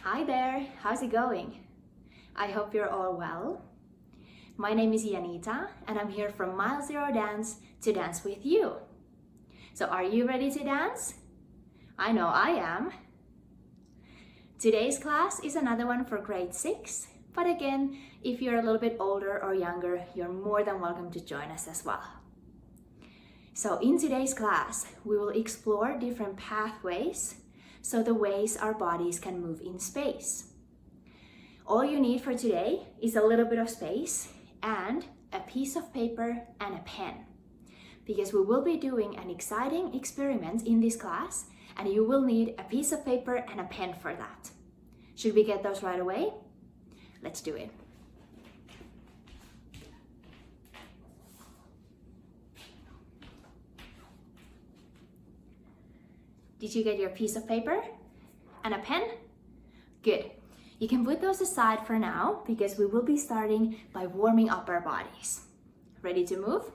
Hi there, how's it going? I hope you're all well. My name is Janita and I'm here from Mile Zero Dance to dance with you. So are you ready to dance? I know I am. Today's class is another one for grade 6, but again, if you're a little bit older or younger, you're more than welcome to join us as well. So in today's class, we will explore different pathways, so the ways our bodies can move in space. All you need for today is a little bit of space and a piece of paper and a pen, because we will be doing an exciting experiment in this class and you will need a piece of paper and a pen for that. Should we get those right away? Let's do it. Did you get your piece of paper and a pen? Good. You can put those aside for now because we will be starting by warming up our bodies. Ready to move?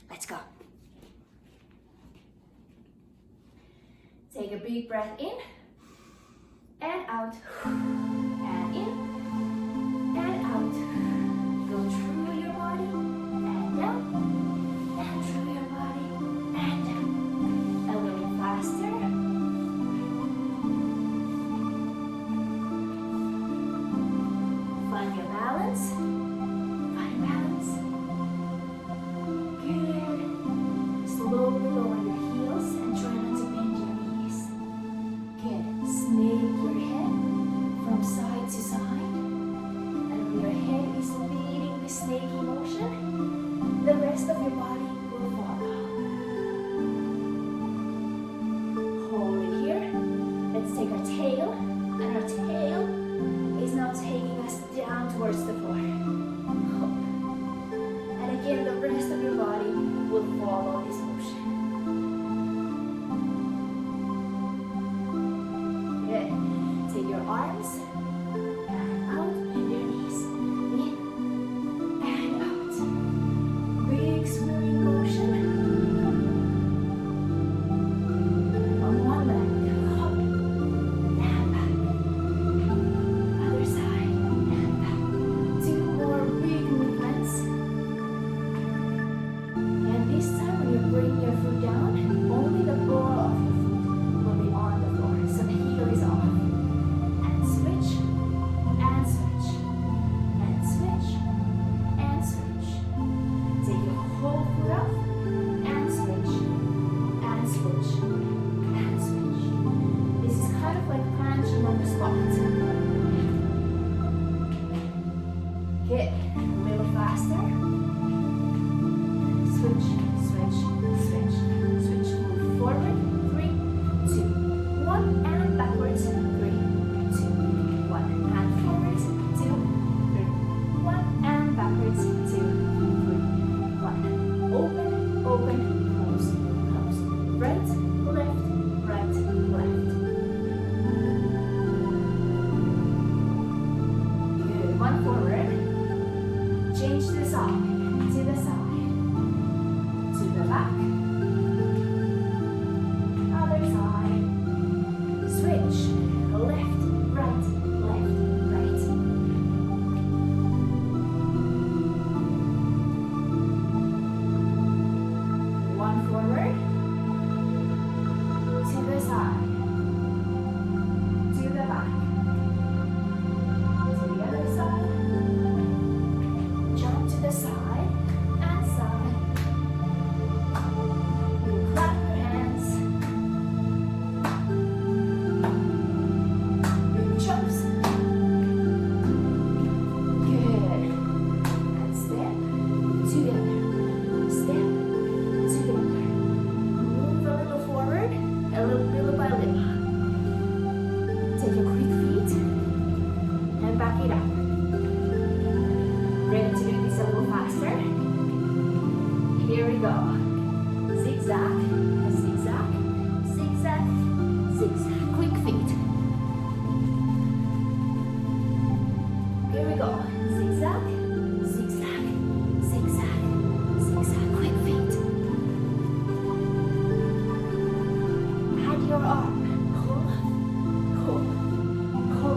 Let's go. Take a big breath in and out, and in and out. Go through your body and down, and through your body and down. A little faster. Find your balance. Find balance. Good. Slowly lower your heels and try not to bend your knees. Good. Snake your head from side to side. And when your head is leading the snaky motion, the rest of your body will follow. Hold it here. Let's take our tail, and our tail is now taking us down towards the floor. And again, the rest of your body will follow this motion. Good. Take your arms and out, bend your knees. In and out. Big swimming motion. On one leg, up and back. Other side and back. 2 more big movements. And this time when you bring your foot down, only the ball of your foot will be on the floor. So the heel is off. And switch, and switch, and switch, and switch. Take your whole foot off, and switch, and switch, and switch. This is kind of like punching on the spot. Good. A little faster. Switch, switch, switch, switch. Move forward. 3, 2, 1, and backwards. 3, 2, 1, and forwards. 2, 3, 1, and backwards. 2, 3, 1. Open, open, close, close. Right, left, right, left. Good. One forward. Change the side, to the side, to the back, other side, switch, left, right, left, right. One forward, to the side, to the back, to the other side. Jump to the side and side. You clap your hands. Big jumps. Good. And step together. Step together. Move a little forward, little by little. Take your quick feet and back it up. Ready to do this a little faster? Here we go. Zigzag, zigzag, zigzag, zigzag. Quick feet. Here we go. Zigzag, zigzag, zigzag, zigzag. Quick feet. Add your arm. Pull, pull, pull.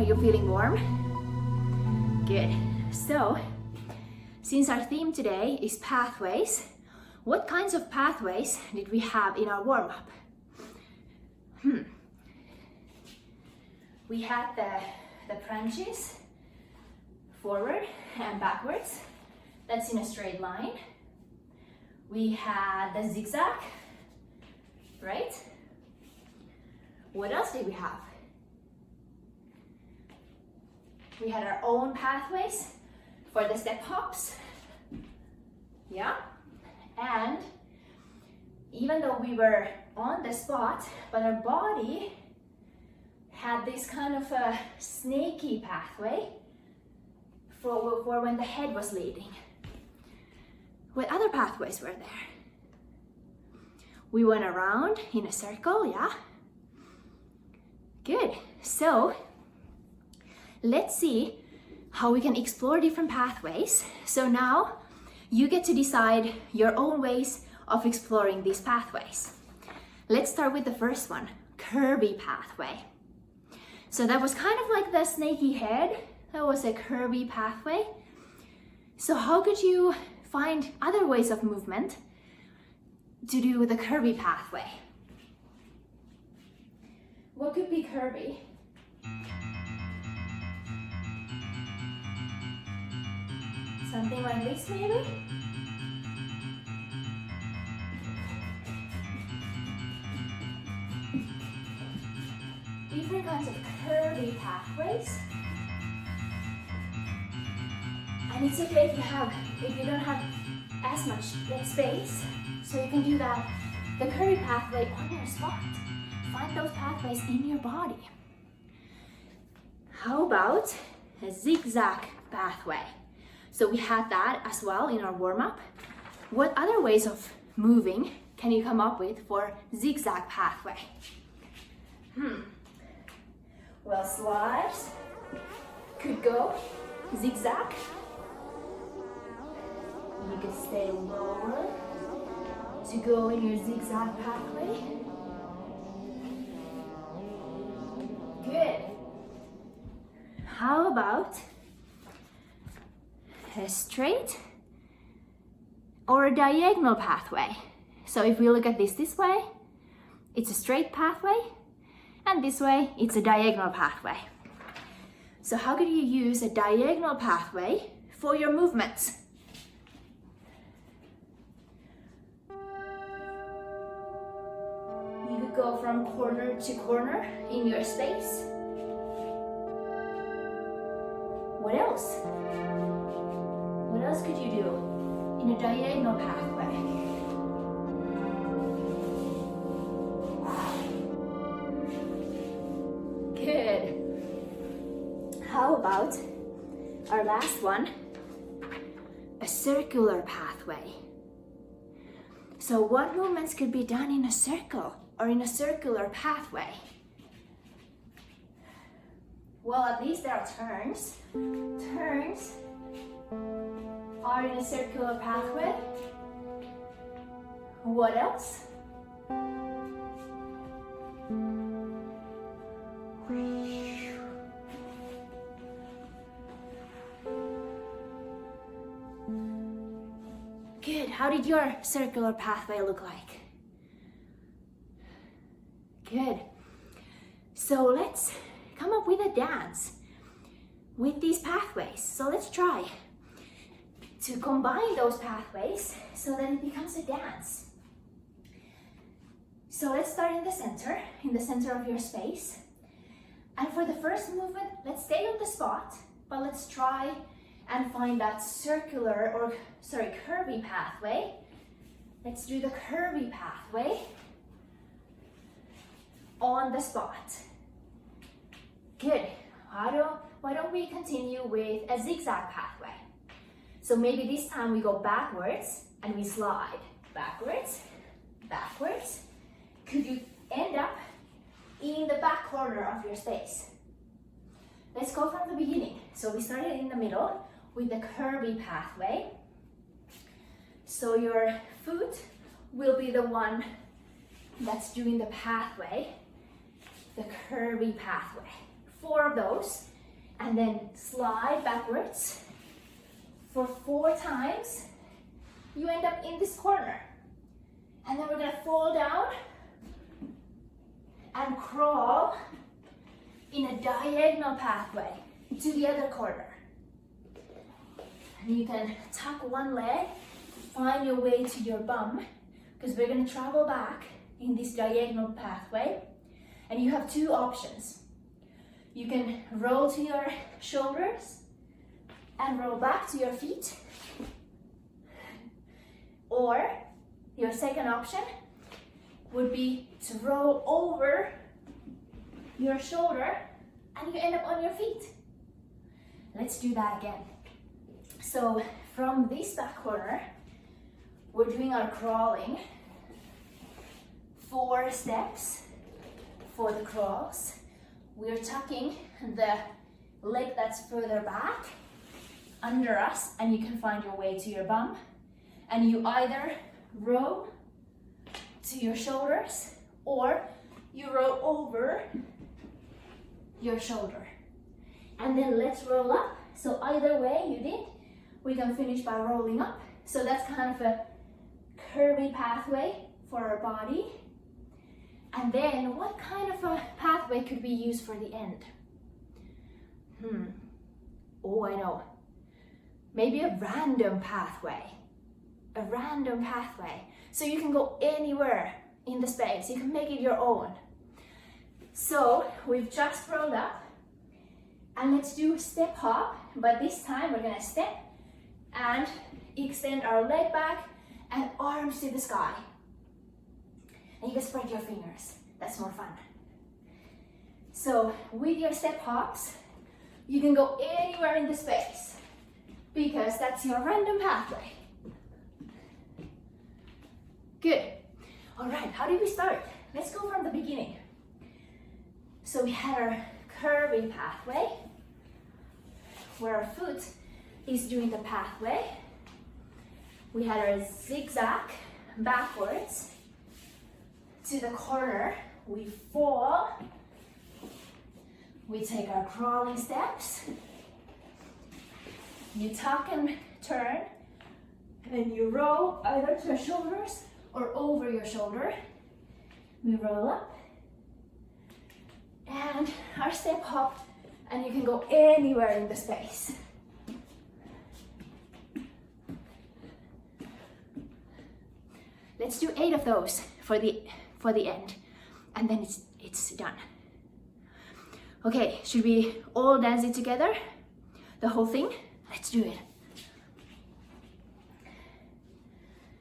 you feeling warm? Good. So, since our theme today is pathways, what kinds of pathways did we have in our warm-up? We had the branches, forward and backwards. That's in a straight line. We had the zigzag, right? What else did we have? We had our own pathways for the step hops. Yeah. And even though we were on the spot, but our body had this kind of a snaky pathway for when the head was leading. What other pathways were there? We went around in a circle, yeah? Good. So let's see how we can explore different pathways. So now you get to decide your own ways of exploring these pathways. Let's start with the first one, Kirby Pathway. So that was kind of like the snaky head. That was a Kirby Pathway. So how could you find other ways of movement to do with the Kirby Pathway? What could be Kirby? Something like this, maybe? Different kinds of Kirby pathways. And it's okay if you don't have as much space, so you can do the Kirby pathway on your spot. Find those pathways in your body. How about a zigzag pathway? So we had that as well in our warm-up. What other ways of moving can you come up with for zigzag pathway? Well, slides could go zigzag. You could stay lower to go in your zigzag pathway. Good. How about a straight or a diagonal pathway? So if we look at this way, it's a straight pathway, and this way, it's a diagonal pathway. So how could you use a diagonal pathway for your movements? You could go from corner to corner in your space. What else? What else could you do in a diagonal pathway? Good. How about our last one, a circular pathway? So what movements could be done in a circle or in a circular pathway? Well, at least there are turns. Turns are in a circular pathway. What else? Good. How did your circular pathway look like? Good. So let's come up with a dance with these pathways. So let's try to combine those pathways so that it becomes a dance. So let's start in the center of your space. And for the first movement, let's stay on the spot, but let's try and find that curvy pathway. Let's do the curvy pathway on the spot. Good. Why don't we continue with a zigzag pathway? So maybe this time we go backwards and we slide. Backwards, backwards. Could you end up in the back corner of your space? Let's go from the beginning. So we started in the middle with the curvy pathway. So your foot will be the one that's doing the pathway, the curvy pathway. 4 of those and then slide backwards for 4 times. You end up in this corner. And then we're gonna fall down and crawl in a diagonal pathway to the other corner. And you can tuck one leg, find your way to your bum, because we're gonna travel back in this diagonal pathway. And you have 2 options. You can roll to your shoulders and roll back to your feet. Or your second option would be to roll over your shoulder and you end up on your feet. Let's do that again. So from this back corner, we're doing our crawling. 4 steps for the crawls. We're tucking the leg that's further back under us, and you can find your way to your bum. And you either roll to your shoulders or you roll over your shoulder. And then let's roll up. So either way you did, we can finish by rolling up. So that's kind of a Kirby pathway for our body. And then what kind of a pathway could we use for the end? Oh, I know. Maybe a random pathway. A random pathway. So you can go anywhere in the space. You can make it your own. So we've just rolled up. And let's do a step hop. But this time we're gonna step and extend our leg back and arms to the sky. And you can spread your fingers. That's more fun. So with your step hops, you can go anywhere in the space because that's your random pathway. Good. All right, how did we start? Let's go from the beginning. So we had our Kirby pathway, where our foot is doing the pathway. We had our zigzag backwards to the corner. We fall. We take our crawling steps. You tuck and turn, and then you roll either to your shoulders or over your shoulder. We roll up and our step hop, and you can go anywhere in the space. Let's do 8 of those for the end, and then it's done. Okay, should we all dance it together? The whole thing? Let's do it.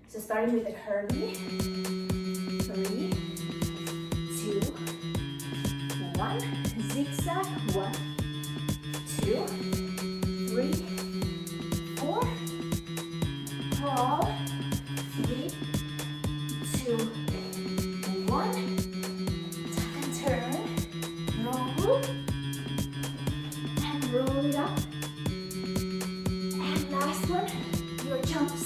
So starting with the Kirby. 3, 2, 1. Zigzag. 1, 2, 3, 4. Crawl. 3, 2, 1. Tuck and turn. Roll. And roll it up. And last one, your jumps.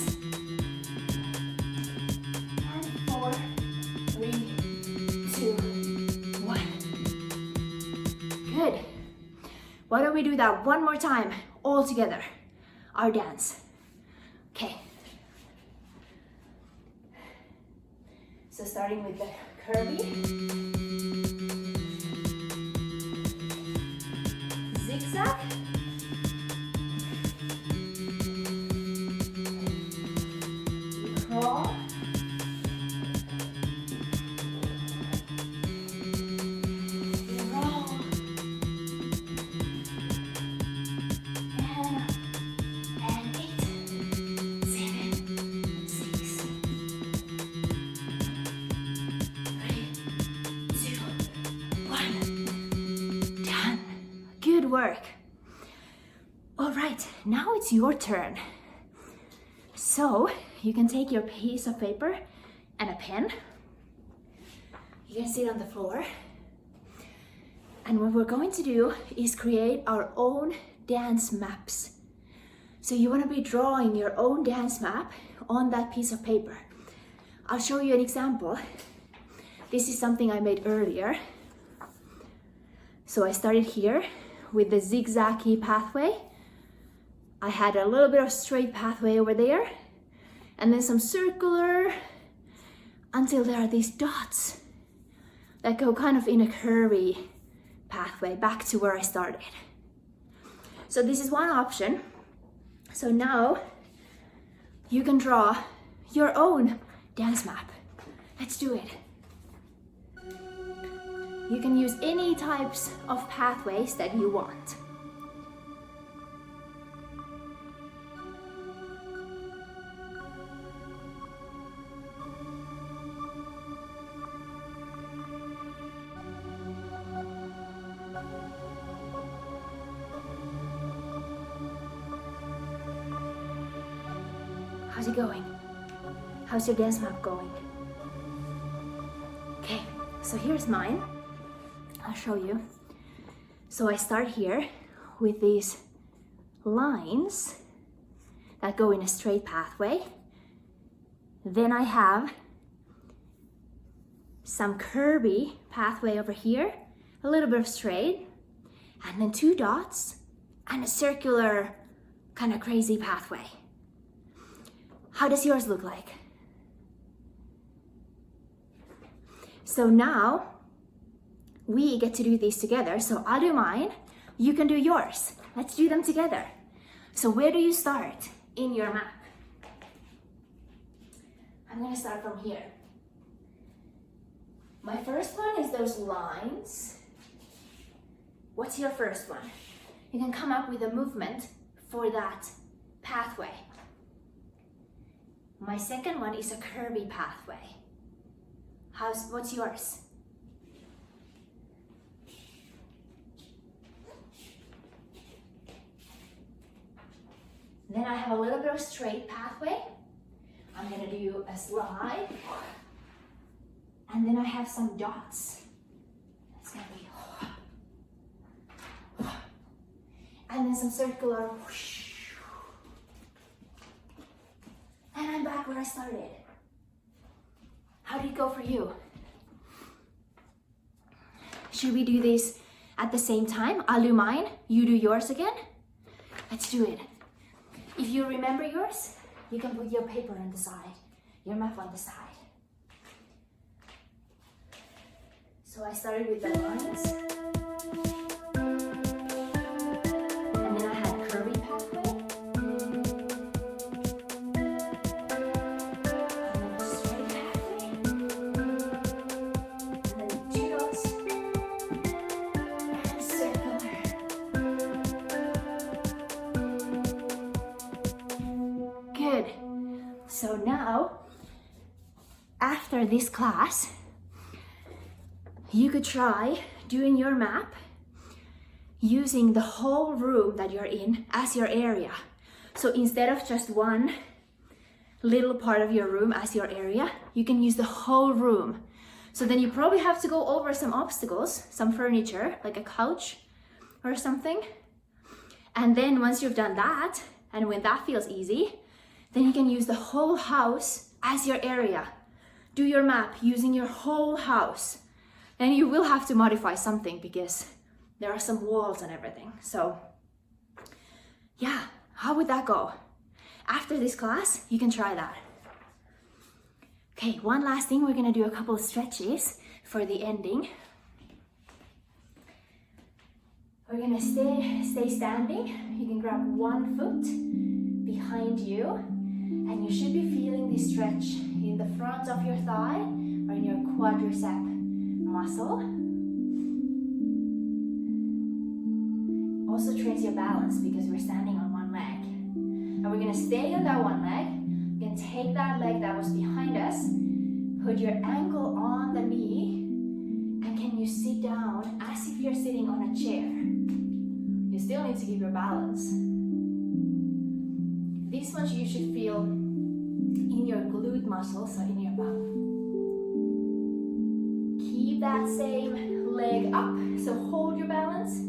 And 4, 3, 2, 1. Good. Why don't we do that one more time, all together? Our dance. Okay. So starting with the Kirby. Zigzag. Crawl. Roll. And 8, 7, 6, 3, 2, 1. Done. Good work. All right, now it's your turn. So you can take your piece of paper and a pen. You can sit on the floor. And what we're going to do is create our own dance maps. So you want to be drawing your own dance map on that piece of paper. I'll show you an example. This is something I made earlier. So I started here with the Zigzag Pathway. I had a little bit of straight pathway over there, and then some circular, until there are these dots that go kind of in a curvy pathway back to where I started. So this is one option. So now you can draw your own dance map. Let's do it. You can use any types of pathways that you want. How's it going? How's your dance map going? Okay, so here's mine. I'll show you. So I start here with these lines that go in a straight pathway. Then I have some curvy pathway over here, a little bit of straight, and then 2 dots and a circular kind of crazy pathway. How does yours look like? So now we get to do these together. So I'll do mine, you can do yours. Let's do them together. So where do you start in your map? I'm gonna start from here. My first one is those lines. What's your first one? You can come up with a movement for that pathway. My second one is a curvy pathway. What's yours? Then I have a little bit of straight pathway. I'm gonna do a slide. And then I have some dots. It's gonna be, and then some circular, and I'm back where I started. How did it go for you? Should we do this at the same time? I'll do mine, you do yours again. Let's do it. If you remember yours, you can put your paper on the side, your map on the side. So I started with the lines. And then I had curvy pathway. And then straight pathway. And then 2 dots. And circular. Good. So now, after this class, you could try doing your map using the whole room that you're in as your area. So instead of just one little part of your room as your area, you can use the whole room. So then you probably have to go over some obstacles, some furniture, like a couch or something. And then once you've done that, and when that feels easy, then you can use the whole house as your area. Do your map using your whole house. And you will have to modify something because there are some walls and everything. So yeah, how would that go? After this class, you can try that. Okay, one last thing, we're gonna do a couple of stretches for the ending. We're gonna stay standing. You can grab one foot behind you, and you should be feeling this stretch in the front of your thigh or in your quadricep muscle. Also trains your balance because we're standing on one leg. And we're gonna stay on that one leg. We're gonna take that leg that was behind us, put your ankle on the knee, and can you sit down as if you're sitting on a chair. You still need to keep your balance. This one you should feel in your glute muscles, so in your bum. Keep that same leg up, so hold your balance,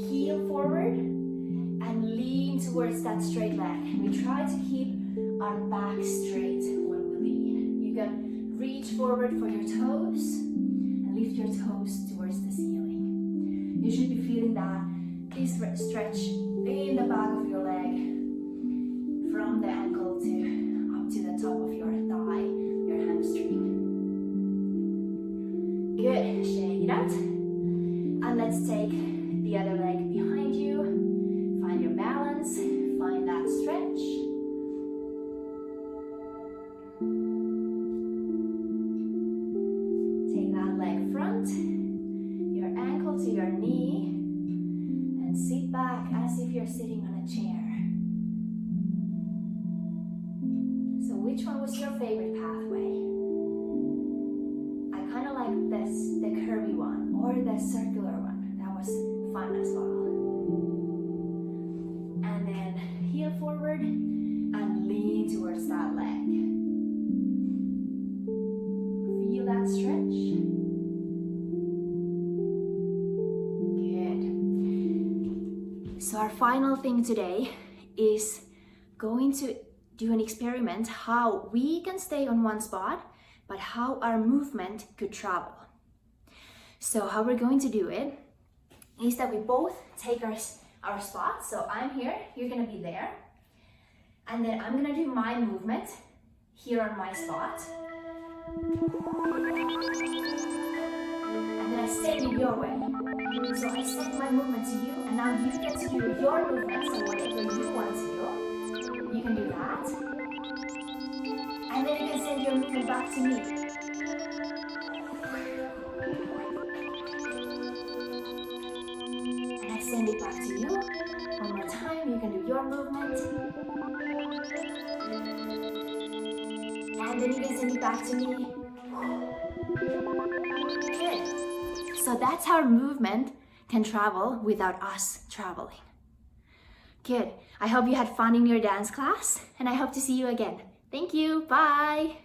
heel forward, and lean towards that straight leg. We try to keep our back straight when we lean. You can reach forward for your toes, and lift your toes towards the ceiling. You should be feeling that please stretch in the back of your leg from the ankle to up to the top of your thigh, your hamstring. Good, shake it out. And let's take the other leg behind you. Find your balance, find that stretch. Take that leg front, your ankle to your knee, and sit back as if you're sitting on a chair. So which one was your favorite pathway? I kind of like this, the curvy one, or the circular one. That was fun as well. And then heel forward and lean towards that leg. Feel that stretch. Good. So our final thing today is going to do an experiment how we can stay on one spot, but how our movement could travel. So how we're going to do it is that we both take our spots. So I'm here, you're gonna be there. And then I'm gonna do my movement here on my spot. And then I send you your way. So I send my movement to you, and now you get to do your movement. So whatever you want to do, you can do that. And then you can send your movement back to me. And I send it back to you. One more time, you can do your movement. And then you can send it back to me. Good. So that's how movement can travel without us traveling. Good. I hope you had fun in your dance class, and I hope to see you again. Thank you. Bye.